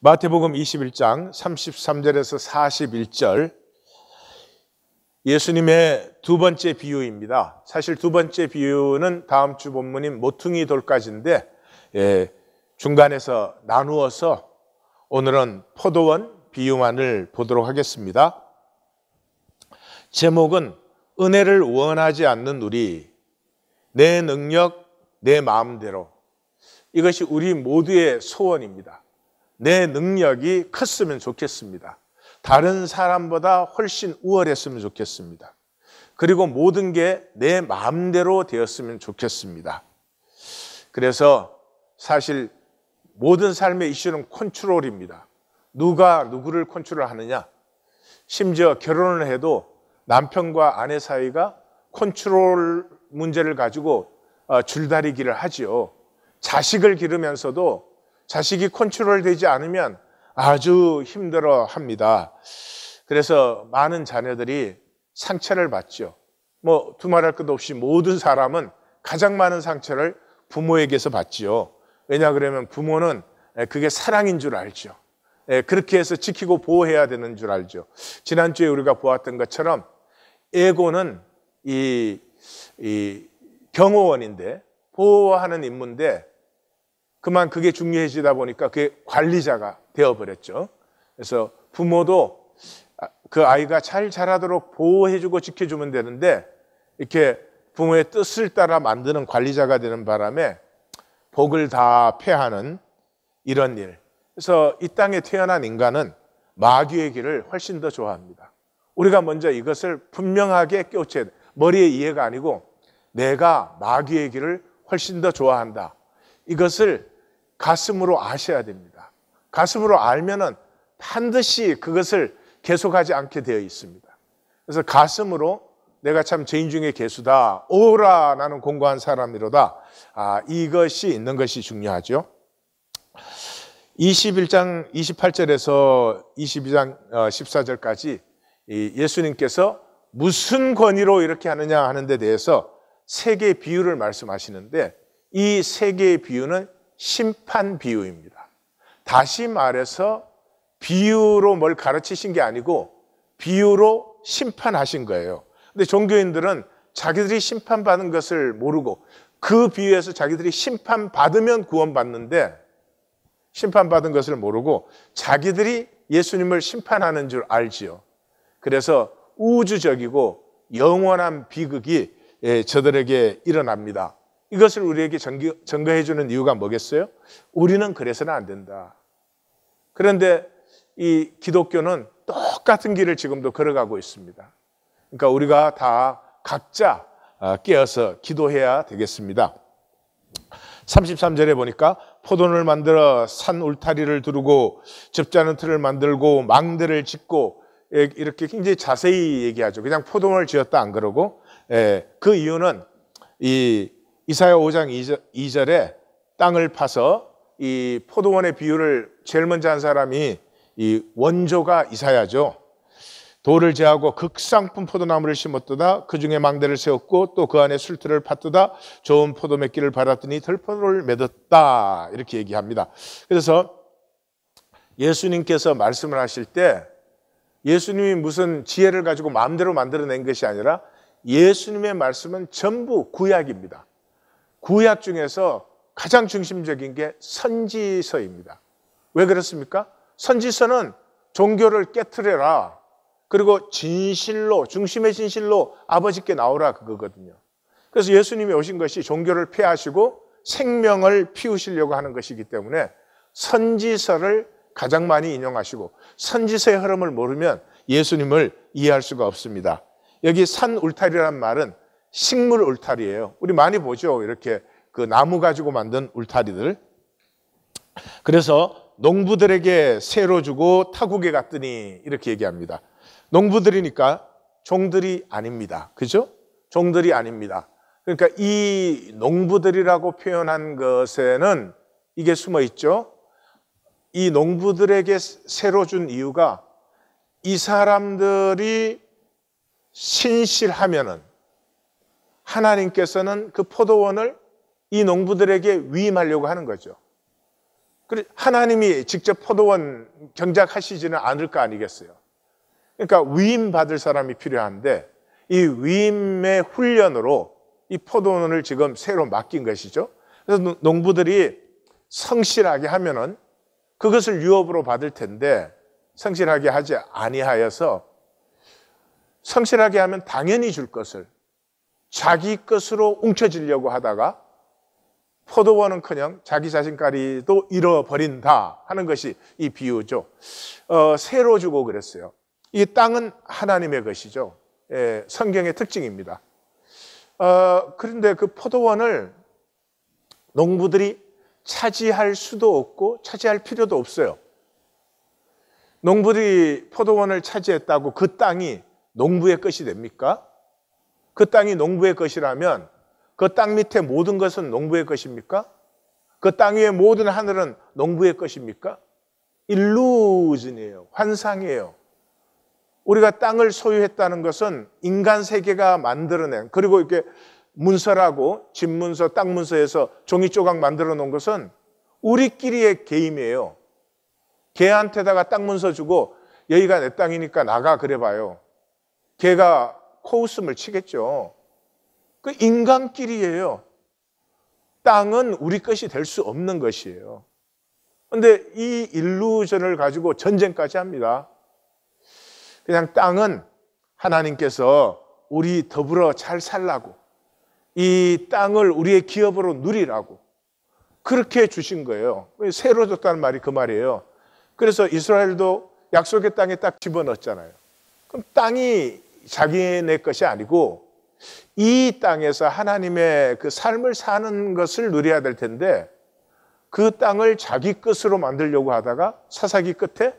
마태복음 21장 33절에서 41절, 예수님의 두 번째 비유입니다. 사실 두 번째 비유는 다음 주 본문인 모퉁이 돌까지인데 중간에서 나누어서 오늘은 포도원 비유만을 보도록 하겠습니다. 제목은 은혜를 원하지 않는 우리, 내 능력, 내 마음대로. 이것이 우리 모두의 소원입니다. 내 능력이 컸으면 좋겠습니다. 다른 사람보다 훨씬 우월했으면 좋겠습니다. 그리고 모든 게 내 마음대로 되었으면 좋겠습니다. 그래서 사실 모든 삶의 이슈는 컨트롤입니다. 누가 누구를 컨트롤하느냐. 심지어 결혼을 해도 남편과 아내 사이가 컨트롤 문제를 가지고 줄다리기를 하지요. 자식을 기르면서도 자식이 컨트롤되지 않으면 아주 힘들어 합니다. 그래서 많은 자녀들이 상처를 받죠. 두말할 것 없이 모든 사람은 가장 많은 상처를 부모에게서 받지요. 왜냐 그러면 부모는 그게 사랑인 줄 알죠. 그렇게 해서 지키고 보호해야 되는 줄 알죠. 지난주에 우리가 보았던 것처럼 에고는 이 경호원인데, 보호하는 임무인데 그만 그게 중요해지다 보니까 그게 관리자가 되어버렸죠. 그래서 부모도 그 아이가 잘 자라도록 보호해주고 지켜주면 되는데 이렇게 부모의 뜻을 따라 만드는 관리자가 되는 바람에 복을 다 패하는 이런 일. 그래서 이 땅에 태어난 인간은 마귀의 길을 훨씬 더 좋아합니다. 우리가 먼저 이것을 분명하게 깨우쳐야 돼. 머리의 이해가 아니고 내가 마귀의 길을 훨씬 더 좋아한다. 이것을 가슴으로 아셔야 됩니다. 가슴으로 알면은 반드시 그것을 계속하지 않게 되어 있습니다. 그래서 가슴으로 내가 참 죄인 중에 괴수다. 오라 나는 공고한 사람이로다. 이것이 있는 것이 중요하죠. 21장 28절에서 22장 14절까지 예수님께서 무슨 권위로 이렇게 하느냐 하는 데 대해서 세 개의 비유를 말씀하시는데 이 세 개의 비유는 심판 비유입니다. 다시 말해서 비유로 뭘 가르치신 게 아니고 비유로 심판하신 거예요. 근데 종교인들은 자기들이 심판받은 것을 모르고 그 비유에서 자기들이 심판받으면 구원받는데 심판받은 것을 모르고 자기들이 예수님을 심판하는 줄 알지요. 그래서 우주적이고 영원한 비극이 저들에게 일어납니다. 이것을 우리에게 증거해 주는 이유가 뭐겠어요? 우리는 그래서는 안 된다. 그런데 이 기독교는 똑같은 길을 지금도 걸어가고 있습니다. 그러니까 우리가 다 각자 깨어서 기도해야 되겠습니다. 33절에 보니까 포도원을 만들어 산 울타리를 두르고 접자는 틀을 만들고 망대를 짓고 이렇게 굉장히 자세히 얘기하죠. 그냥 포도원을 지었다 안 그러고 그 이유는 이사야 5장 2절에 땅을 파서 이 포도원의 비유를 제일 먼저 한 사람이 이 원조가 이사야죠. 돌을 제하고 극상품 포도나무를 심었도다. 그 중에 망대를 세웠고 또 그 안에 술틀을 팠도다. 좋은 포도 맺기를 바랐더니 들포도를 맺었다. 이렇게 얘기합니다. 그래서 예수님께서 말씀을 하실 때 예수님이 무슨 지혜를 가지고 마음대로 만들어낸 것이 아니라 예수님의 말씀은 전부 구약입니다. 구약 중에서 가장 중심적인 게 선지서입니다. 왜 그렇습니까? 선지서는 종교를 깨트려라. 그리고 진실로, 중심의 진실로 아버지께 나오라 그거거든요. 그래서 예수님이 오신 것이 종교를 폐하시고 생명을 피우시려고 하는 것이기 때문에 선지서를 가장 많이 인용하시고 선지서의 흐름을 모르면 예수님을 이해할 수가 없습니다. 여기 산 울타리란 말은 식물 울타리예요. 우리 많이 보죠. 이렇게 그 나무 가지고 만든 울타리들. 그래서 농부들에게 새로 주고 타국에 갔더니 이렇게 얘기합니다. 농부들이니까 종들이 아닙니다. 그죠? 종들이 아닙니다. 그러니까 이 농부들이라고 표현한 것에는 이게 숨어 있죠. 이 농부들에게 새로 준 이유가 이 사람들이 신실하면은 하나님께서는 그 포도원을 이 농부들에게 위임하려고 하는 거죠. 하나님이 직접 포도원 경작하시지는 않을 거 아니겠어요. 그러니까 위임 받을 사람이 필요한데 이 위임의 훈련으로 이 포도원을 지금 새로 맡긴 것이죠. 그래서 농부들이 성실하게 하면은 그것을 유업으로 받을 텐데 성실하게 하지 아니하여서 성실하게 하면 당연히 줄 것을 자기 것으로 웅쳐지려고 하다가 포도원은커녕 자기 자신까지도 잃어버린다 하는 것이 이 비유죠. 새로 주고 그랬어요. 이 땅은 하나님의 것이죠. 예, 성경의 특징입니다. 그런데 그 포도원을 농부들이 차지할 수도 없고 차지할 필요도 없어요. 농부들이 포도원을 차지했다고 그 땅이 농부의 것이 됩니까? 그 땅이 농부의 것이라면 그 땅 밑에 모든 것은 농부의 것입니까? 그 땅 위의 모든 하늘은 농부의 것입니까? 일루전이에요. 환상이에요. 우리가 땅을 소유했다는 것은 인간 세계가 만들어낸, 그리고 이렇게 문서라고 집문서, 땅 문서에서 종이 조각 만들어 놓은 것은 우리끼리의 게임이에요. 개한테다가 땅 문서 주고 여기가 내 땅이니까 나가 그래봐요. 개가 코웃음을 치겠죠. 그 인간끼리예요. 땅은 우리 것이 될 수 없는 것이에요. 그런데 이 일루전을 가지고 전쟁까지 합니다. 그냥 땅은 하나님께서 우리 더불어 잘 살라고, 이 땅을 우리의 기업으로 누리라고 그렇게 주신 거예요. 새로 줬다는 말이 그 말이에요. 그래서 이스라엘도 약속의 땅에 딱 집어넣었잖아요. 그럼 땅이 자기네 것이 아니고 이 땅에서 하나님의 그 삶을 사는 것을 누려야 될 텐데 그 땅을 자기 것으로 만들려고 하다가 사사기 끝에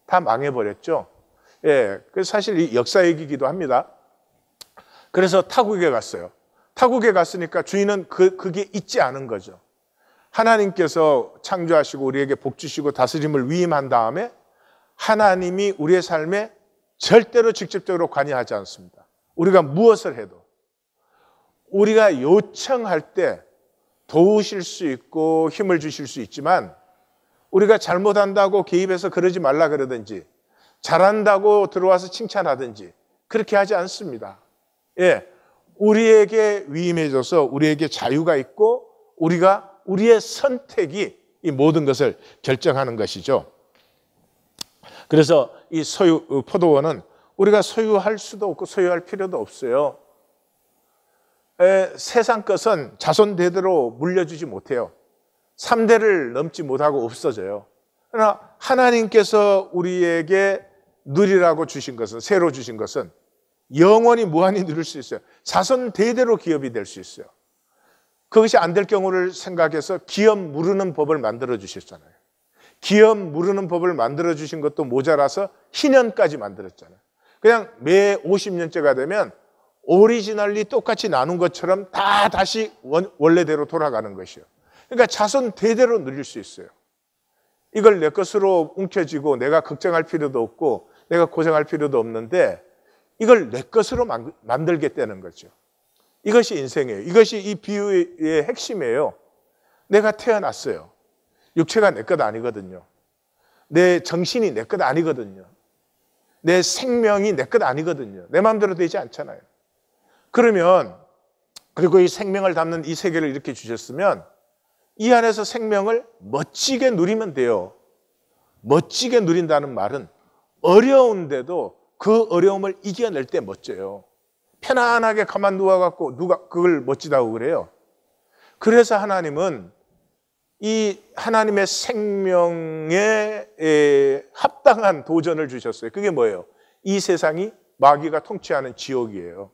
다 망해버렸죠. 예, 그래서 사실 이 역사 얘기이기도 합니다. 그래서 타국에 갔어요. 타국에 갔으니까 주인은 그게 있지 않은 거죠. 하나님께서 창조하시고 우리에게 복 주시고 다스림을 위임한 다음에 하나님이 우리의 삶에 절대로 직접적으로 관여하지 않습니다. 우리가 무엇을 해도 우리가 요청할 때 도우실 수 있고 힘을 주실 수 있지만 우리가 잘못한다고 개입해서 그러지 말라 그러든지 잘한다고 들어와서 칭찬하든지 그렇게 하지 않습니다. 예, 우리에게 위임해줘서 우리에게 자유가 있고 우리의 선택이 이 모든 것을 결정하는 것이죠. 그래서 이 포도원은 우리가 소유할 수도 없고 소유할 필요도 없어요. 세상 것은 자손 대대로 물려주지 못해요. 3대를 넘지 못하고 없어져요. 그러나 하나님께서 우리에게 누리라고 주신 것은, 새로 주신 것은 영원히 무한히 누릴 수 있어요. 자손 대대로 기업이 될 수 있어요. 그것이 안 될 경우를 생각해서 기업 무르는 법을 만들어 주셨잖아요. 기업 무르는 법을 만들어 주신 것도 모자라서 희년까지 만들었잖아요. 그냥 매 50년째가 되면 오리지널리 똑같이 나눈 것처럼 다 다시 원래대로 돌아가는 것이요. 그러니까 자손 대대로 누릴 수 있어요. 이걸 내 것으로 움켜쥐고 내가 걱정할 필요도 없고 내가 고생할 필요도 없는데 이걸 내 것으로 만들겠다는 거죠. 이것이 인생이에요. 이것이 이 비유의 핵심이에요. 내가 태어났어요. 육체가 내 것 아니거든요. 내 정신이 내 것 아니거든요. 내 생명이 내 것 아니거든요. 내 마음대로 되지 않잖아요. 그러면 그리고 이 생명을 담는 이 세계를 이렇게 주셨으면 이 안에서 생명을 멋지게 누리면 돼요. 멋지게 누린다는 말은 어려운데도 그 어려움을 이겨낼 때 멋져요. 편안하게 가만 누워갖고 누가 그걸 멋지다고 그래요. 그래서 하나님은 이 하나님의 생명에 합당한 도전을 주셨어요. 그게 뭐예요? 이 세상이 마귀가 통치하는 지옥이에요.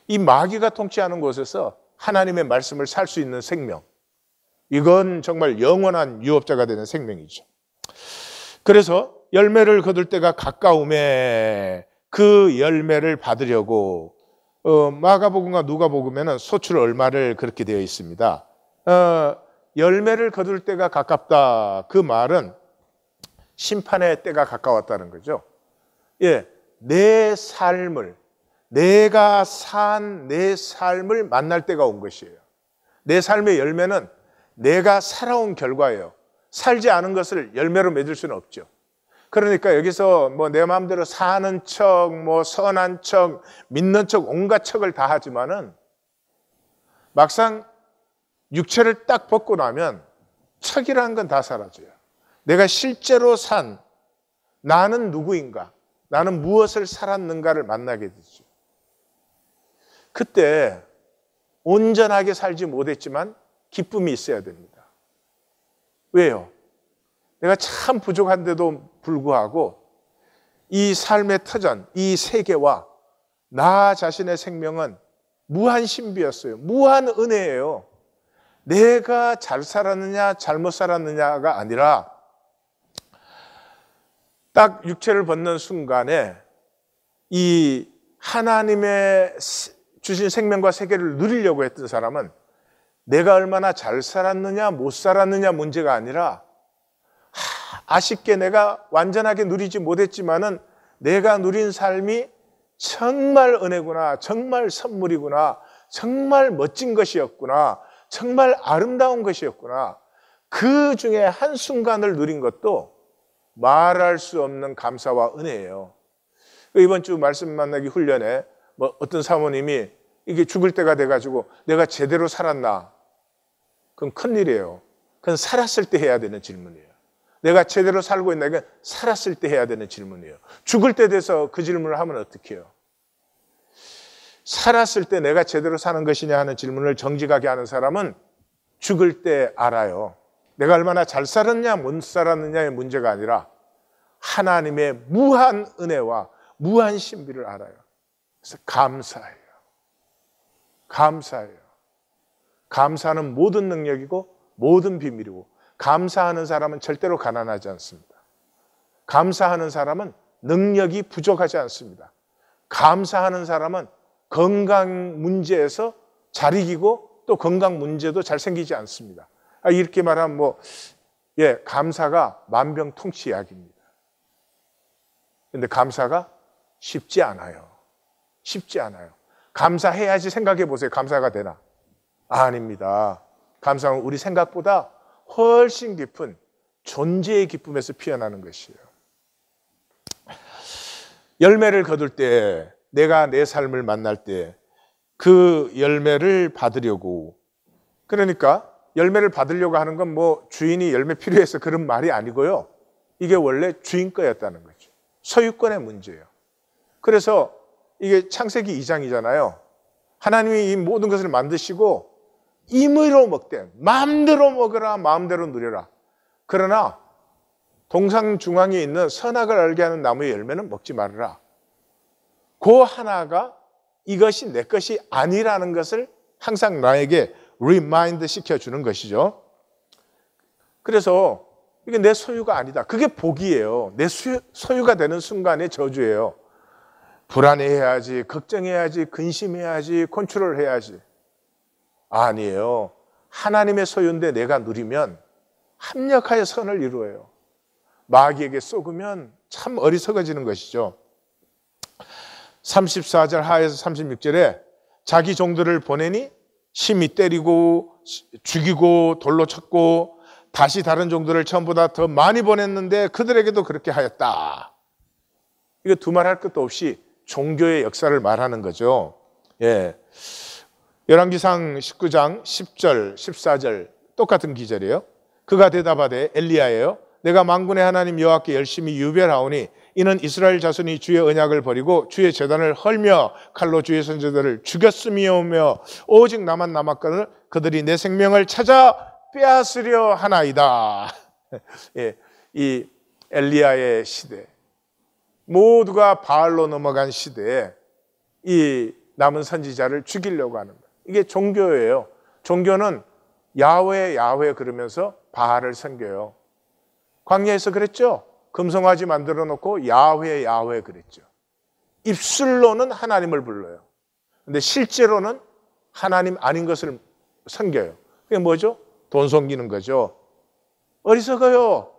이 마귀가 통치하는 곳에서 하나님의 말씀을 살 수 있는 생명, 이건 정말 영원한 유업자가 되는 생명이죠. 그래서 열매를 거둘 때가 가까움에 그 열매를 받으려고 마가복음과 누가복음에는 소출 얼마를 그렇게 되어 있습니다. 열매를 거둘 때가 가깝다, 그 말은 심판의 때가 가까웠다는 거죠. 예, 내 삶을, 내가 산 내 삶을 만날 때가 온 것이에요. 내 삶의 열매는 내가 살아온 결과예요. 살지 않은 것을 열매로 맺을 수는 없죠. 그러니까 여기서 뭐 내 마음대로 사는 척, 뭐 선한 척, 믿는 척, 온갖 척을 다 하지만은 막상 육체를 딱 벗고 나면 척이라는 건 다 사라져요. 내가 실제로 산 나는 누구인가, 나는 무엇을 살았는가를 만나게 되죠. 그때 온전하게 살지 못했지만 기쁨이 있어야 됩니다. 왜요? 내가 참 부족한데도 불구하고 이 삶의 터전, 이 세계와 나 자신의 생명은 무한 신비였어요. 무한 은혜예요. 내가 잘 살았느냐 잘못 살았느냐가 아니라 딱 육체를 벗는 순간에 이 하나님의 주신 생명과 세계를 누리려고 했던 사람은 내가 얼마나 잘 살았느냐 못 살았느냐 문제가 아니라 아쉽게 내가 완전하게 누리지 못했지만은 내가 누린 삶이 정말 은혜구나, 정말 선물이구나, 정말 멋진 것이었구나, 정말 아름다운 것이었구나. 그 중에 한순간을 누린 것도 말할 수 없는 감사와 은혜예요. 이번 주 말씀 만나기 훈련에 뭐 어떤 사모님이 이게 죽을 때가 돼가지고 내가 제대로 살았나? 그건 큰일이에요. 그건 살았을 때 해야 되는 질문이에요. 내가 제대로 살고 있나? 이건 살았을 때 해야 되는 질문이에요. 죽을 때 돼서 그 질문을 하면 어떻게 해요? 살았을 때 내가 제대로 사는 것이냐 하는 질문을 정직하게 하는 사람은 죽을 때 알아요. 내가 얼마나 잘 살았냐 못 살았느냐의 문제가 아니라 하나님의 무한 은혜와 무한 신비를 알아요. 그래서 감사해요. 감사해요. 감사는 모든 능력이고 모든 비밀이고 감사하는 사람은 절대로 가난하지 않습니다. 감사하는 사람은 능력이 부족하지 않습니다. 감사하는 사람은 건강 문제에서 잘 이기고 또 건강 문제도 잘 생기지 않습니다. 이렇게 말하면 감사가 만병통치약입니다. 그런데 감사가 쉽지 않아요. 쉽지 않아요. 감사해야지 생각해 보세요. 감사가 되나? 아닙니다. 감사는 우리 생각보다 훨씬 깊은 존재의 기쁨에서 피어나는 것이에요. 열매를 거둘 때, 내가 내 삶을 만날 때 그 열매를 받으려고, 그러니까 열매를 받으려고 하는 건 뭐 주인이 열매 필요해서 그런 말이 아니고요. 이게 원래 주인 거였다는 거죠. 소유권의 문제예요. 그래서 이게 창세기 2장이잖아요. 하나님이 이 모든 것을 만드시고 임의로 먹되 마음대로 먹으라, 마음대로 누려라. 그러나 동상 중앙에 있는 선악을 알게 하는 나무의 열매는 먹지 말아라. 그 하나가 이것이 내 것이 아니라는 것을 항상 나에게 리마인드 시켜주는 것이죠. 그래서 이게 내 소유가 아니다. 그게 복이에요. 내 소유가 되는 순간의 저주예요. 불안해해야지, 걱정해야지, 근심해야지, 컨트롤해야지. 아니에요. 하나님의 소유인데 내가 누리면 합력하여 선을 이루어요. 마귀에게 쏘으면 참 어리석어지는 것이죠. 34절 하에서 36절에 자기 종들을 보내니 심히 때리고 죽이고 돌로 쳤고 다시 다른 종들을 처음보다 더 많이 보냈는데 그들에게도 그렇게 하였다. 이거 두말할 것도 없이 종교의 역사를 말하는 거죠. 열왕기상 19장 10절 14절 똑같은 기절이에요. 그가 대답하되 엘리야예요. 내가 만군의 하나님 여호와께 열심히 유별하오니 이는 이스라엘 자손이 주의 언약을 버리고 주의 제단을 헐며 칼로 주의 선지자들을 죽였음이오며 오직 나만 남았거늘 그들이 내 생명을 찾아 빼앗으려 하나이다. 이 엘리야의 시대, 모두가 바알로 넘어간 시대에 이 남은 선지자를 죽이려고 하는 거예요. 이게 종교예요. 종교는 야훼 야훼 그러면서 바알을 섬겨요. 광야에서 그랬죠. 금송아지 만들어 놓고 야훼 야훼 그랬죠. 입술로는 하나님을 불러요. 근데 실제로는 하나님 아닌 것을 섬겨요. 그게 뭐죠? 돈 섬기는 거죠. 어리석어요.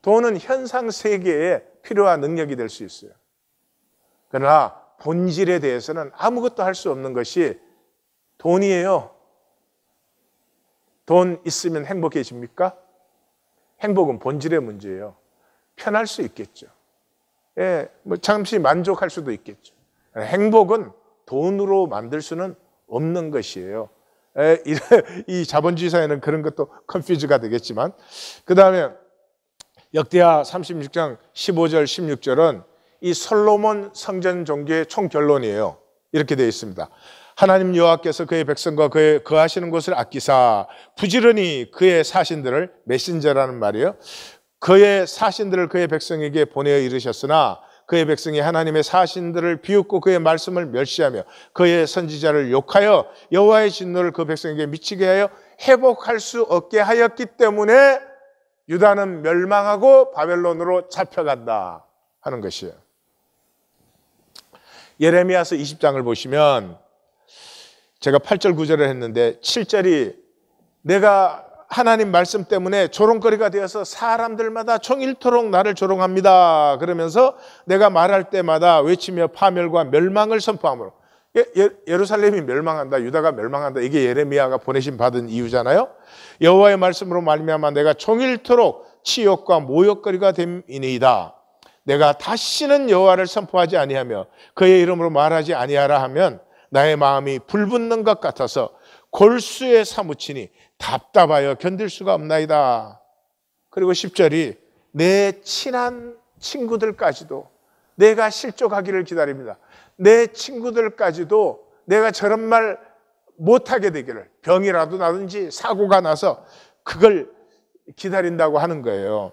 돈은 현상 세계에 필요한 능력이 될 수 있어요. 그러나 본질에 대해서는 아무것도 할 수 없는 것이 돈이에요. 돈 있으면 행복해집니까? 행복은 본질의 문제예요. 편할 수 있겠죠. 예, 뭐 잠시 만족할 수도 있겠죠. 행복은 돈으로 만들 수는 없는 것이에요. 예, 이 자본주의 사회는 그런 것도 컨퓨즈가 되겠지만, 그 다음에 역대하 36장 15절 16절은 이 솔로몬 성전 종교의 총결론이에요. 이렇게 되어 있습니다. 하나님 여호와께서 그의 백성과 그의 거하시는 곳을 아끼사 부지런히 그의 사신들을, 메신저라는 말이에요, 그의 사신들을 그의 백성에게 보내어 이르셨으나 그의 백성이 하나님의 사신들을 비웃고 그의 말씀을 멸시하며 그의 선지자를 욕하여 여호와의 진노를 그 백성에게 미치게 하여 회복할 수 없게 하였기 때문에 유다는 멸망하고 바벨론으로 잡혀간다 하는 것이에요. 예레미야서 20장을 보시면 제가 8절 9절을 했는데 7절이 내가 하나님 말씀 때문에 조롱거리가 되어서 사람들마다 종일토록 나를 조롱합니다. 그러면서 내가 말할 때마다 외치며 파멸과 멸망을 선포하므로, 예루살렘이 멸망한다, 유다가 멸망한다, 이게 예레미야가 보내심 받은 이유잖아요. 여호와의 말씀으로 말미암아 내가 종일토록 치욕과 모욕거리가 됨이니이다. 내가 다시는 여호와를 선포하지 아니하며 그의 이름으로 말하지 아니하라 하면 나의 마음이 불붙는 것 같아서 골수에 사무치니 답답하여 견딜 수가 없나이다. 그리고 10절이 내 친한 친구들까지도 내가 실족하기를 기다립니다. 내 친구들까지도 내가 저런 말 못하게 되기를, 병이라도 나든지 사고가 나서 그걸 기다린다고 하는 거예요.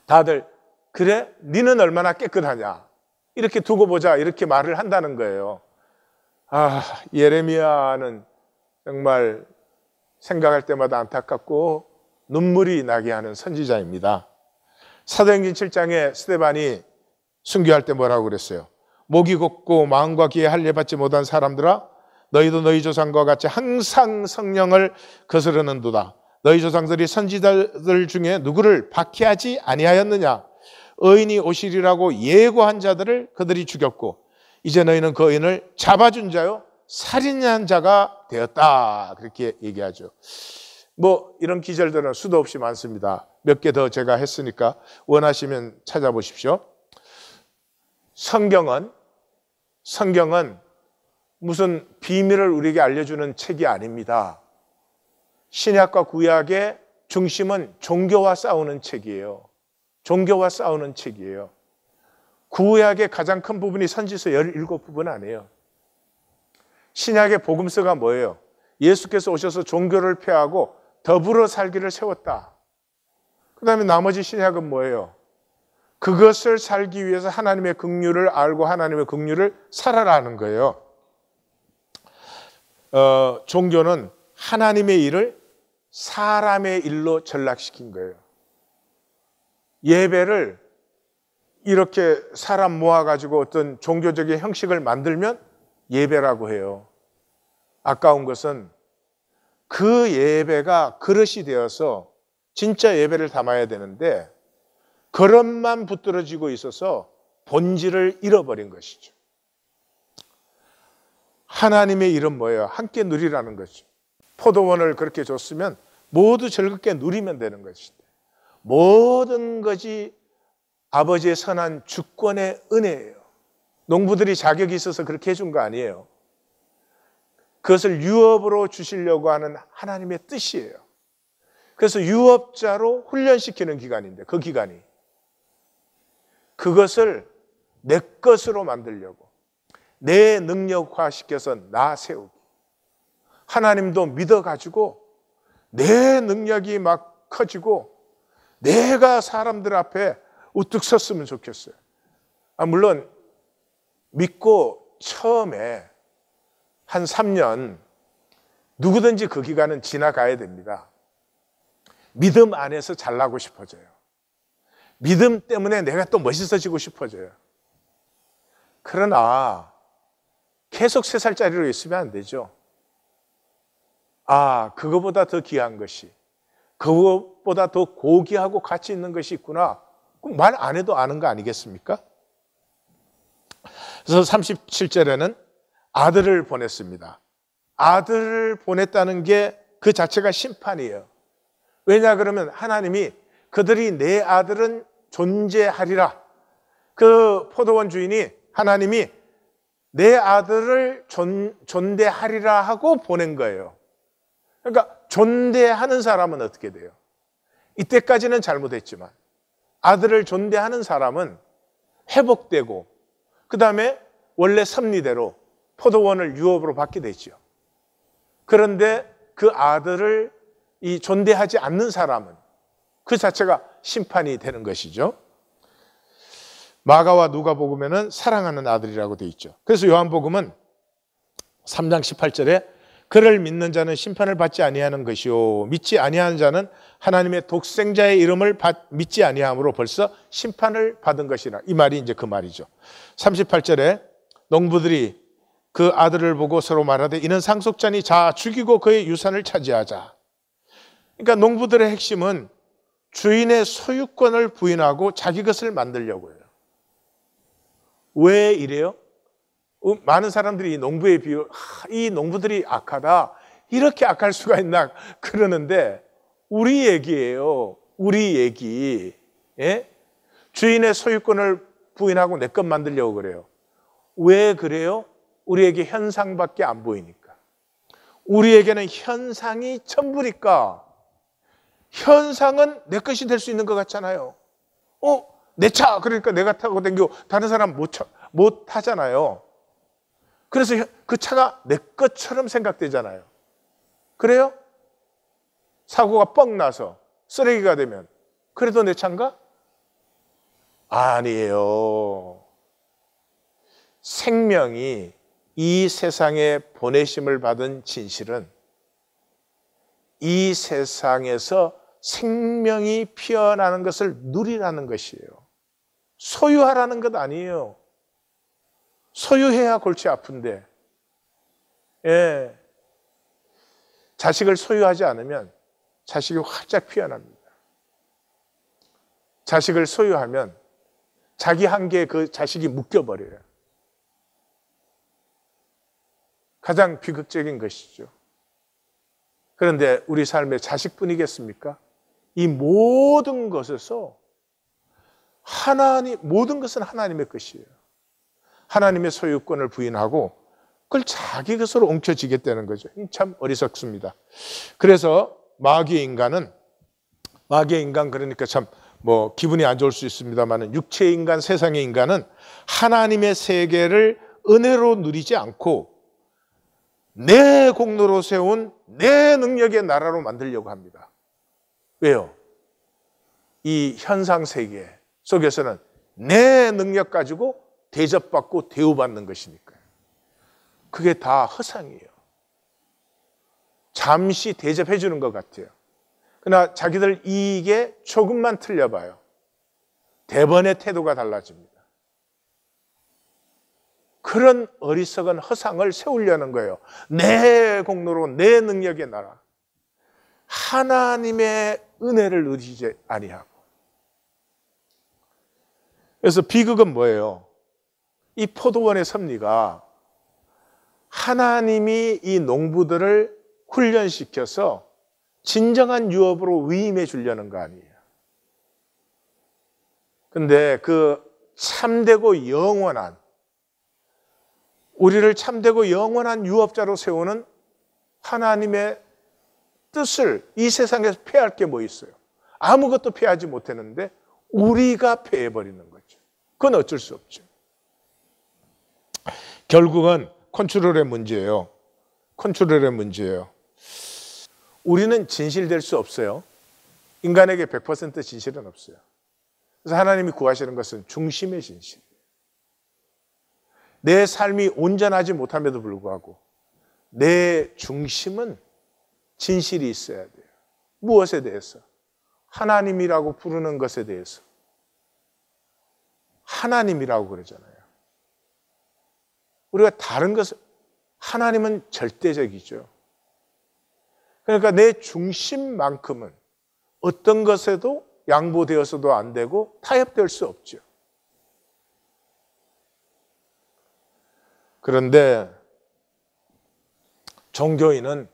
다들 그래? 니는 얼마나 깨끗하냐? 이렇게 두고 보자, 이렇게 말을 한다는 거예요. 예레미야는 정말 생각할 때마다 안타깝고 눈물이 나게 하는 선지자입니다. 사도행전 7장에 스데반이 순교할 때 뭐라고 그랬어요? 목이 곱고 마음과 귀에 할례 받지 못한 사람들아, 너희도 너희 조상과 같이 항상 성령을 거스르는도다. 너희 조상들이 선지자들 중에 누구를 박해하지 아니하였느냐? 의인이 오시리라고 예고한 자들을 그들이 죽였고 이제 너희는 그 의인을 잡아준 자요 살인한 자가 되었다. 그렇게 얘기하죠. 뭐 이런 기절들은 수도 없이 많습니다. 몇 개 더 제가 했으니까 원하시면 찾아보십시오. 성경은 무슨 비밀을 우리에게 알려주는 책이 아닙니다. 신약과 구약의 중심은 종교와 싸우는 책이에요. 종교와 싸우는 책이에요. 구약의 가장 큰 부분이 선지서 17부분 아니에요. 신약의 복음서가 뭐예요? 예수께서 오셔서 종교를 폐하고 더불어 살기를 세웠다. 그 다음에 나머지 신약은 뭐예요? 그것을 살기 위해서 하나님의 긍휼을 알고 하나님의 긍휼을 살아라 하는 거예요. 종교는 하나님의 일을 사람의 일로 전락시킨 거예요. 예배를 이렇게 사람 모아가지고 어떤 종교적인 형식을 만들면 예배라고 해요. 아까운 것은 그 예배가 그릇이 되어서 진짜 예배를 담아야 되는데 그릇만 붙들어지고 있어서 본질을 잃어버린 것이죠. 하나님의 일은 뭐예요? 함께 누리라는 것이죠. 포도원을 그렇게 줬으면 모두 즐겁게 누리면 되는 것인데 모든 것이 아버지의 선한 주권의 은혜예요. 농부들이 자격이 있어서 그렇게 해준 거 아니에요. 그것을 유업으로 주시려고 하는 하나님의 뜻이에요. 그래서 유업자로 훈련시키는 기간인데 그 기간이 그것을 내 것으로 만들려고 내 능력화시켜서 나 세우기. 하나님도 믿어가지고 내 능력이 막 커지고 내가 사람들 앞에 우뚝 섰으면 좋겠어요. 물론 믿고 처음에 한 3년 누구든지 그 기간은 지나가야 됩니다. 믿음 안에서 잘나고 싶어져요. 믿음 때문에 내가 또 멋있어지고 싶어져요. 그러나 계속 3살짜리로 있으면 안 되죠. 그거보다 더 귀한 것이, 그것보다 더 고귀하고 가치 있는 것이 있구나. 그럼 말 안 해도 아는 거 아니겠습니까? 그래서 37절에는 아들을 보냈습니다. 아들을 보냈다는 게 그 자체가 심판이에요. 왜냐 그러면 하나님이 그들이 내 아들은 존재하리라. 그 포도원 주인이 하나님이 내 아들을 존대하리라 하고 보낸 거예요. 그러니까 존대하는 사람은 어떻게 돼요? 이때까지는 잘못했지만 아들을 존대하는 사람은 회복되고 그 다음에 원래 섭리대로 포도원을 유업으로 받게 되죠. 그런데 그 아들을 이 존대하지 않는 사람은 그 자체가 심판이 되는 것이죠. 마가와 누가복음에는 사랑하는 아들이라고 되어 있죠. 그래서 요한복음은 3장 18절에 그를 믿는 자는 심판을 받지 아니하는 것이요 믿지 아니하는 자는 하나님의 독생자의 이름을 믿지 아니함으로 벌써 심판을 받은 것이라. 이 말이 이제 그 말이죠. 38절에 농부들이 그 아들을 보고 서로 말하되 이는 상속자니 자 죽이고 그의 유산을 차지하자. 그러니까 농부들의 핵심은 주인의 소유권을 부인하고 자기 것을 만들려고 해요. 왜 이래요? 많은 사람들이 농부에 비유, 이 농부들이 악하다. 이렇게 악할 수가 있나 그러는데 우리 얘기예요. 우리 얘기. 예? 주인의 소유권을 부인하고 내 것 만들려고 그래요. 왜 그래요? 우리에게 현상밖에 안 보이니까. 우리에게는 현상이 전부니까. 현상은 내 것이 될 수 있는 것 같잖아요. 내 차, 그러니까 내가 타고 다니고 다른 사람 못 타잖아요. 그래서 그 차가 내 것처럼 생각되잖아요. 그래요? 사고가 뻥 나서 쓰레기가 되면 그래도 내 차인가? 아니에요. 생명이 이 세상에 보내심을 받은 진실은 이 세상에서 생명이 피어나는 것을 누리라는 것이에요. 소유하라는 것 아니에요. 소유해야 골치 아픈데, 예. 자식을 소유하지 않으면 자식이 활짝 피어납니다. 자식을 소유하면 자기 한계에 그 자식이 묶여버려요. 가장 비극적인 것이죠. 그런데 우리 삶의 자식뿐이겠습니까? 이 모든 것에서 모든 것은 하나님의 것이에요. 하나님의 소유권을 부인하고 그걸 자기 것으로 옮겨지겠다는 거죠. 참 어리석습니다. 그래서 마귀의 인간 그러니까 참 기분이 안 좋을 수 있습니다만 육체의 인간, 세상의 인간은 하나님의 세계를 은혜로 누리지 않고 내 공로로 세운 내 능력의 나라로 만들려고 합니다. 왜요? 이 현상 세계 속에서는 내 능력 가지고 대접받고 대우받는 것이니까요. 그게 다 허상이에요. 잠시 대접해 주는 것 같아요. 그러나 자기들 이익에 조금만 틀려봐요. 대번의 태도가 달라집니다. 그런 어리석은 허상을 세우려는 거예요. 내 공로로 내 능력의 나라. 하나님의 은혜를 누리지 아니하고. 그래서 비극은 뭐예요? 이 포도원의 섭리가 하나님이 이 농부들을 훈련시켜서 진정한 유업으로 위임해 주려는 거 아니에요. 근데 그 참되고 영원한 우리를 참되고 영원한 유업자로 세우는 하나님의 뜻을 이 세상에서 폐할 게 뭐 있어요? 아무것도 폐하지 못했는데 우리가 폐해버리는 거죠. 그건 어쩔 수 없죠. 결국은 컨트롤의 문제예요. 컨트롤의 문제예요. 우리는 진실될 수 없어요. 인간에게 100% 진실은 없어요. 그래서 하나님이 구하시는 것은 중심의 진실. 내 삶이 온전하지 못함에도 불구하고 내 중심은 진실이 있어야 돼요. 무엇에 대해서? 하나님이라고 부르는 것에 대해서. 하나님이라고 그러잖아요. 우리가 다른 것을, 하나님은 절대적이죠. 그러니까 내 중심만큼은 어떤 것에도 양보되어서도 안 되고 타협될 수 없죠. 그런데 종교인은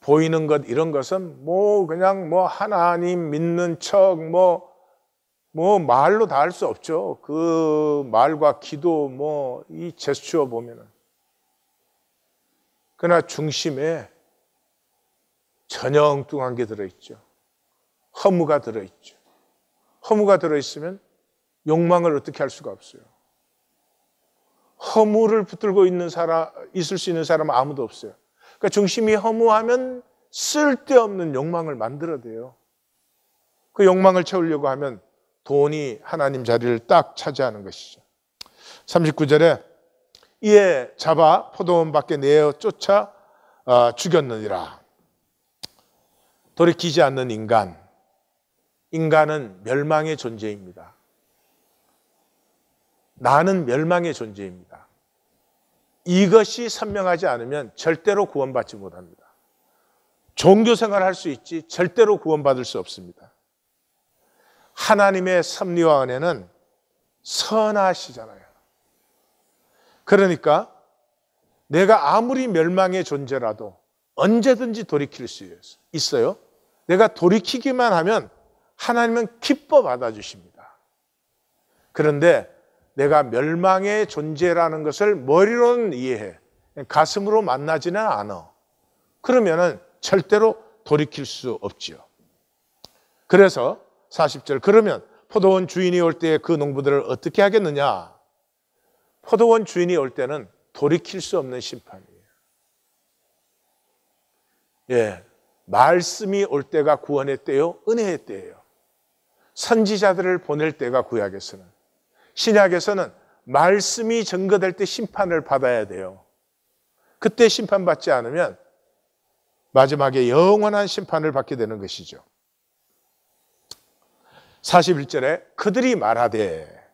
보이는 것 이런 것은 그냥 하나님 믿는 척 말로 다 할 수 없죠. 그 말과 기도 이 제스처 보면은. 그러나 중심에 전혀 엉뚱한 게 들어있죠. 허무가 들어있죠. 허무가 들어있으면 욕망을 어떻게 할 수가 없어요. 허무를 붙들고 있을 수 있는 사람은 아무도 없어요. 그러니까 중심이 허무하면 쓸데없는 욕망을 만들어대요. 그 욕망을 채우려고 하면 돈이 하나님 자리를 딱 차지하는 것이죠. 39절에 이에 잡아 포도원 밖에 내어 쫓아 죽였느니라. 돌이키지 않는 인간은 멸망의 존재입니다. 나는 멸망의 존재입니다. 이것이 선명하지 않으면 절대로 구원받지 못합니다. 종교생활을 할 수 있지 절대로 구원받을 수 없습니다. 하나님의 섭리와 은혜는 선하시잖아요. 그러니까 내가 아무리 멸망의 존재라도 언제든지 돌이킬 수 있어요. 내가 돌이키기만 하면 하나님은 기뻐 받아주십니다. 그런데 내가 멸망의 존재라는 것을 머리로는 이해해. 가슴으로 만나지는 않아. 그러면은 절대로 돌이킬 수 없지요. 그래서 40절, 그러면 포도원 주인이 올 때 그 농부들을 어떻게 하겠느냐? 포도원 주인이 올 때는 돌이킬 수 없는 심판이에요. 예, 말씀이 올 때가 구원의 때요, 은혜의 때예요. 선지자들을 보낼 때가 구약에서는. 신약에서는 말씀이 증거될 때 심판을 받아야 돼요. 그때 심판받지 않으면 마지막에 영원한 심판을 받게 되는 것이죠. 41절에 그들이 말하되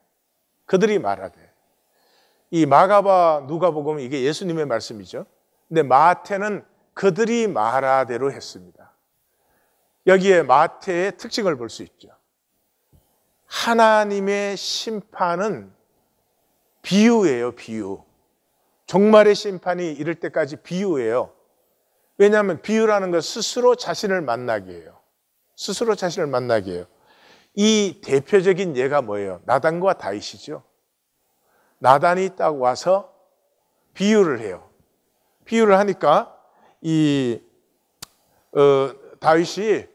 이 마가와 누가복음은 이게 예수님의 말씀이죠. 근데 마태는 그들이 말하대로 했습니다. 여기에 마태의 특징을 볼 수 있죠. 하나님의 심판은 비유예요, 비유. 종말의 심판이 이를 때까지 비유예요. 왜냐하면 비유라는 것 스스로 자신을 만나게 해요. 스스로 자신을 만나게 해요. 이 대표적인 예가 뭐예요? 나단과 다윗이죠. 나단이 딱 와서 비유를 해요. 비유를 하니까 다윗이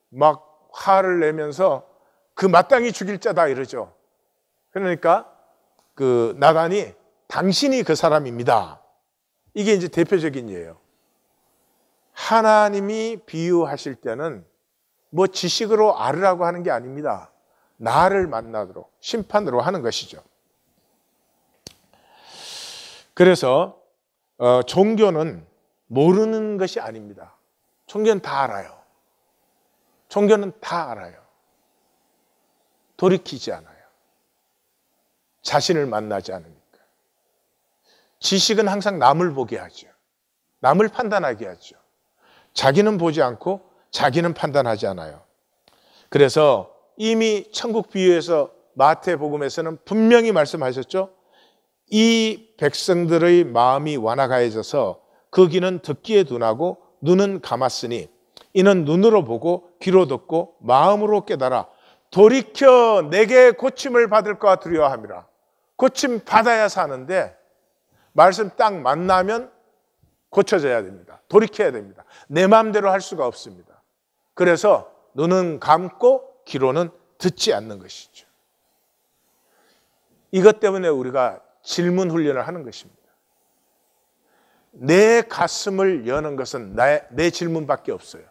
막 화를 내면서 그 마땅히 죽일 자다 이러죠. 그러니까 그 나단이 당신이 그 사람입니다. 이게 이제 대표적인 예예요. 하나님이 비유하실 때는 지식으로 알으라고 하는 게 아닙니다. 나를 만나도록 심판으로 하는 것이죠. 그래서 종교는 모르는 것이 아닙니다. 종교는 다 알아요. 종교는 다 알아요. 돌이키지 않아요. 자신을 만나지 않으니까. 지식은 항상 남을 보게 하죠. 남을 판단하게 하죠. 자기는 보지 않고 자기는 판단하지 않아요. 그래서 이미 천국 비유에서 마태복음에서는 분명히 말씀하셨죠. 이 백성들의 마음이 완악하여져서 그 귀는 듣기에 둔하고 눈은 감았으니 이는 눈으로 보고 귀로 듣고 마음으로 깨달아 돌이켜 내게 고침을 받을까 두려워함이라. 고침 받아야 사는데 말씀 딱 만나면 고쳐져야 됩니다. 돌이켜야 됩니다. 내 마음대로 할 수가 없습니다. 그래서 눈은 감고 귀로는 듣지 않는 것이죠. 이것 때문에 우리가 질문 훈련을 하는 것입니다. 내 가슴을 여는 것은 내 질문밖에 없어요.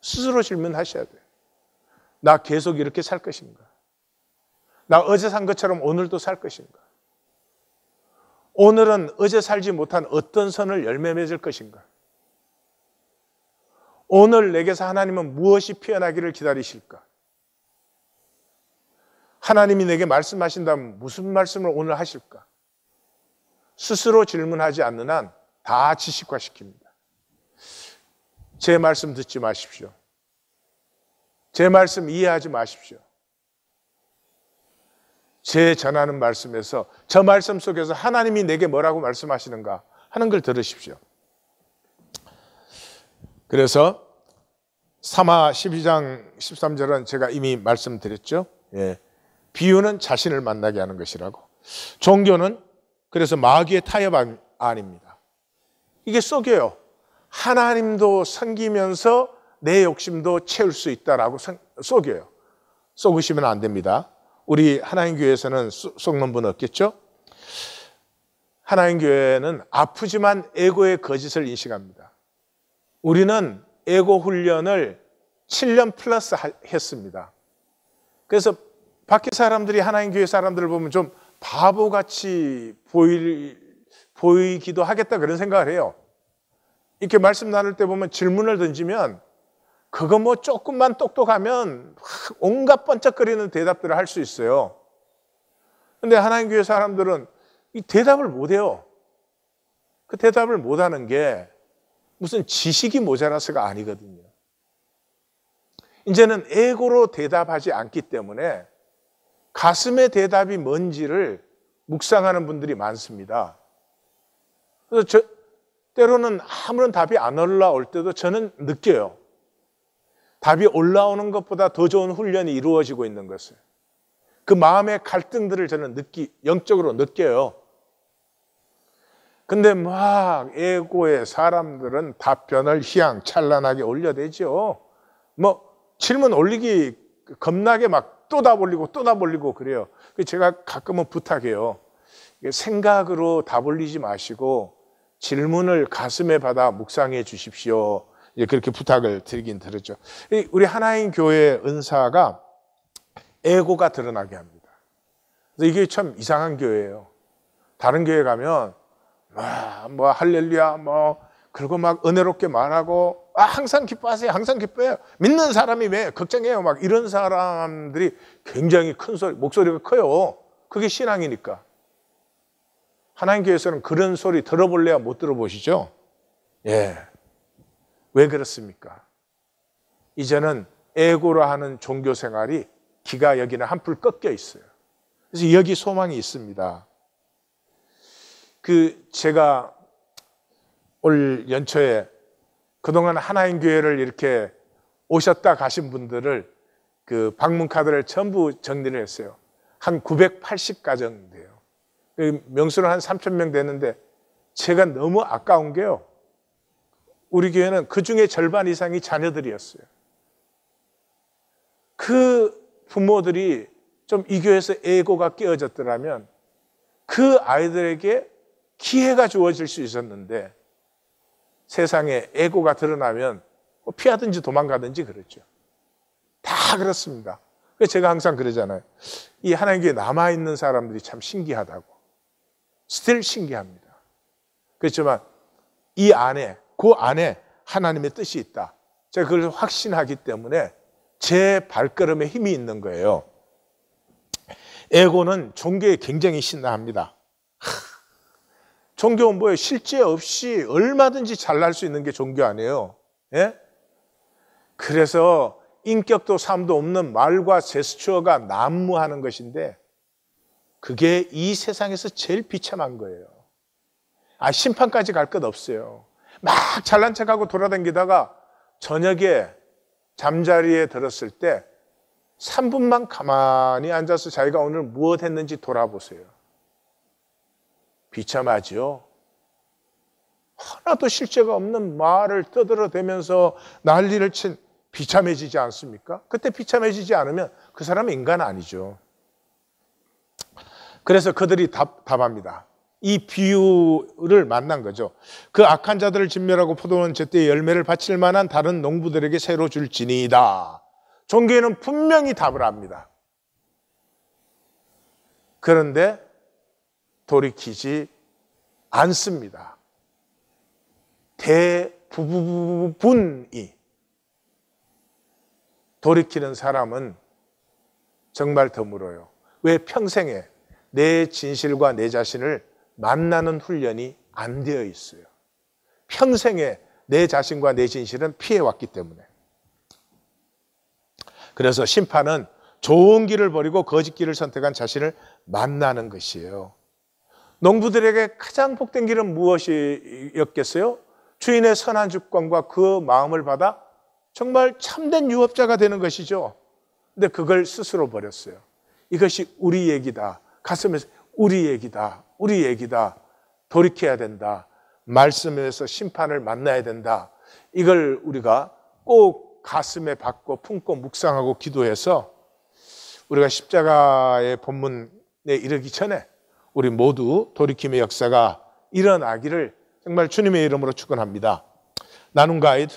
스스로 질문하셔야 돼요. 나 계속 이렇게 살 것인가? 나 어제 산 것처럼 오늘도 살 것인가? 오늘은 어제 살지 못한 어떤 선을 열매 맺을 것인가? 오늘 내게서 하나님은 무엇이 피어나기를 기다리실까? 하나님이 내게 말씀하신다면 무슨 말씀을 오늘 하실까? 스스로 질문하지 않는 한 다 지식화시킵니다. 제 말씀 듣지 마십시오. 제 말씀 이해하지 마십시오. 제 전하는 말씀에서 저 말씀 속에서 하나님이 내게 뭐라고 말씀하시는가 하는 걸 들으십시오. 그래서 사마 12장 13절은 제가 이미 말씀드렸죠. 예. 비유는 자신을 만나게 하는 것이라고. 종교는 그래서 마귀의 타협 아닙니다. 이게 속여요. 하나님도 섬기면서 내 욕심도 채울 수 있다라고 속여요. 속으시면 안 됩니다. 우리 하나님 교회에서는 속는 분 없겠죠? 하나님 교회는 아프지만 에고의 거짓을 인식합니다. 우리는 에고 훈련을 7년 플러스 했습니다. 그래서 밖에 사람들이 하나님 교회 사람들을 보면 좀 바보같이 보이기도 하겠다 그런 생각을 해요. 이렇게 말씀 나눌 때 보면 질문을 던지면 그거 뭐 조금만 똑똑하면 온갖 번쩍거리는 대답들을 할 수 있어요. 근데 하나님 교회 사람들은 이 대답을 못 해요. 그 대답을 못 하는 게 무슨 지식이 모자라서가 아니거든요. 이제는 에고로 대답하지 않기 때문에 가슴의 대답이 뭔지를 묵상하는 분들이 많습니다. 그래서 때로는 아무런 답이 안 올라올 때도 저는 느껴요. 답이 올라오는 것보다 더 좋은 훈련이 이루어지고 있는 것을. 그 마음의 갈등들을 저는 영적으로 느껴요. 근데 막 에고의 사람들은 답변을 희양찬란하게 올려대죠. 뭐 질문 올리기 겁나게 막 또 답 올리고 또 답 올리고 그래요. 제가 가끔은 부탁해요. 생각으로 답 올리지 마시고 질문을 가슴에 받아 묵상해 주십시오. 그렇게 부탁을 드리긴 들었죠. 우리 하나님 교회의 은사가 에고가 드러나게 합니다. 그래서 이게 참 이상한 교회예요. 다른 교회 가면 뭐 할렐루야 그리고 막 은혜롭게 말하고 항상 기뻐하세요. 항상 기뻐해요. 믿는 사람이 왜 걱정해요. 막 이런 사람들이 굉장히 큰 소리, 목소리가 커요. 그게 신앙이니까. 하나님 교회에서는 그런 소리 들어볼래야 못 들어보시죠? 예. 왜 그렇습니까? 이제는 에고로 하는 종교 생활이 기가 여기는 한풀 꺾여 있어요. 그래서 여기 소망이 있습니다. 제가 올 연초에 그동안 하나님 교회를 이렇게 오셨다 가신 분들을 방문 카드를 전부 정리를 했어요. 한 980가정 돼요. 명수는 한 3,000명 되는데 제가 너무 아까운 게요. 우리 교회는 그 중에 절반 이상이 자녀들이었어요. 그 부모들이 좀 이 교회에서 에고가 깨어졌더라면 그 아이들에게 기회가 주어질 수 있었는데 세상에 에고가 드러나면 피하든지 도망가든지 그렇죠. 다 그렇습니다. 그래서 제가 항상 그러잖아요. 이 하나님 교회에 남아있는 사람들이 참 신기하다고. 스틸 신기합니다. 그렇지만 그 안에 하나님의 뜻이 있다. 제가 그걸 확신하기 때문에 제 발걸음에 힘이 있는 거예요. 에고는 종교에 굉장히 신나합니다. 종교는 뭐예요? 실제 없이 얼마든지 잘날 수 있는 게 종교 아니에요. 예? 그래서 인격도 삶도 없는 말과 제스처가 난무하는 것인데 그게 이 세상에서 제일 비참한 거예요. 심판까지 갈 것 없어요. 막 잘난 척하고 돌아다니다가 저녁에 잠자리에 들었을 때 3분만 가만히 앉아서 자기가 오늘 무엇 했는지 돌아보세요. 비참하죠. 하나도 실체가 없는 말을 떠들어대면서 난리를 친 비참해지지 않습니까? 그때 비참해지지 않으면 그 사람은 인간 아니죠. 그래서 그들이 답합니다. 이 비유를 만난 거죠. 그 악한 자들을 진멸하고 포도원 제때 열매를 바칠 만한 다른 농부들에게 새로 줄지니이다. 종교에는 분명히 답을 합니다. 그런데 돌이키지 않습니다. 대부분이 돌이키는 사람은 정말 드물어요. 왜? 평생에 내 진실과 내 자신을 만나는 훈련이 안 되어 있어요. 평생에 내 자신과 내 진실은 피해왔기 때문에. 그래서 심판은 좋은 길을 버리고 거짓 길을 선택한 자신을 만나는 것이에요. 농부들에게 가장 복된 길은 무엇이었겠어요? 주인의 선한 주권과 그 마음을 받아 정말 참된 유업자가 되는 것이죠. 근데 그걸 스스로 버렸어요. 이것이 우리 얘기다. 가슴에서 우리 얘기다. 우리 얘기다. 돌이켜야 된다. 말씀에서 심판을 만나야 된다. 이걸 우리가 꼭 가슴에 받고 품고 묵상하고 기도해서 우리가 십자가의 본문에 이르기 전에 우리 모두 돌이킴의 역사가 일어나기를 정말 주님의 이름으로 축원합니다. 나눔 가이드.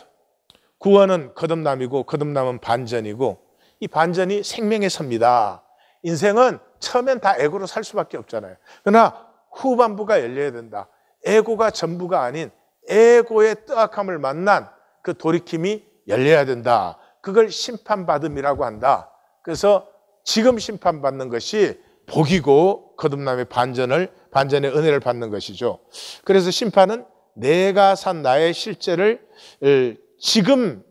구원은 거듭남이고 거듭남은 반전이고 이 반전이 생명의 섭니다. 인생은 처음엔 다 에고로 살 수밖에 없잖아요. 그러나 후반부가 열려야 된다. 에고가 전부가 아닌 에고의 뜨악함을 만난 그 돌이킴이 열려야 된다. 그걸 심판받음이라고 한다. 그래서 지금 심판받는 것이 복이고 거듭남의 반전의 은혜를 받는 것이죠. 그래서 심판은 내가 산 나의 실제를 지금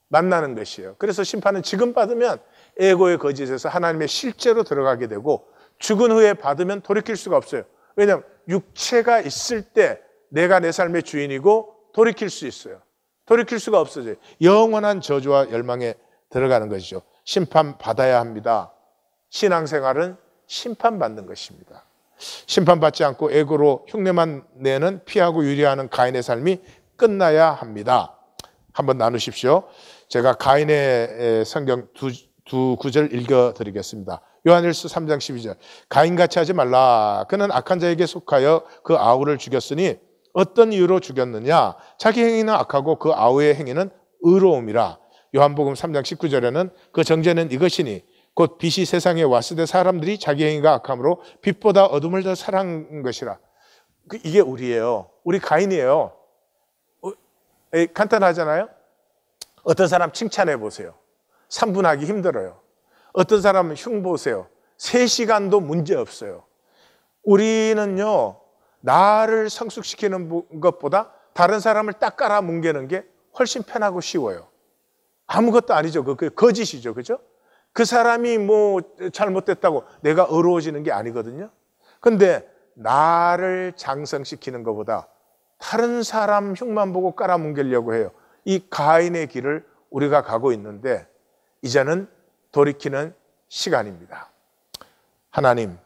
만나는 것이에요. 그래서 심판은 지금 받으면 에고의 거짓에서 하나님의 실제로 들어가게 되고 죽은 후에 받으면 돌이킬 수가 없어요. 왜냐하면 육체가 있을 때 내가 내 삶의 주인이고 돌이킬 수 있어요. 돌이킬 수가 없어져요. 영원한 저주와 열망에 들어가는 것이죠. 심판받아야 합니다. 신앙생활은 심판받는 것입니다. 심판받지 않고 에고로 흉내만 내는 피하고 유리하는 가인의 삶이 끝나야 합니다. 한번 나누십시오. 제가 가인의 성경 두 구절 읽어드리겠습니다. 요한일서 3장 12절. 가인같이 하지 말라. 그는 악한 자에게 속하여 그 아우를 죽였으니 어떤 이유로 죽였느냐. 자기 행위는 악하고 그 아우의 행위는 의로움이라. 요한복음 3장 19절에는 그 정죄는 이것이니 곧 빛이 세상에 왔을 때 사람들이 자기 행위가 악함으로 빛보다 어둠을 더 사랑한 것이라. 이게 우리예요. 우리 가인이에요. 간단하잖아요. 어떤 사람 칭찬해 보세요. 3분 하기 힘들어요. 어떤 사람은 흉 보세요. 3시간도 문제 없어요. 우리는요, 나를 성숙시키는 것보다 다른 사람을 딱 깔아 뭉개는 게 훨씬 편하고 쉬워요. 아무것도 아니죠. 그 거짓이죠. 그죠? 그 사람이 뭐 잘못됐다고 내가 어려워지는 게 아니거든요. 근데 나를 장성시키는 것보다 다른 사람 흉만 보고 깔아 뭉개려고 해요. 이 가인의 길을 우리가 가고 있는데 이제는 돌이키는 시간입니다. 하나님,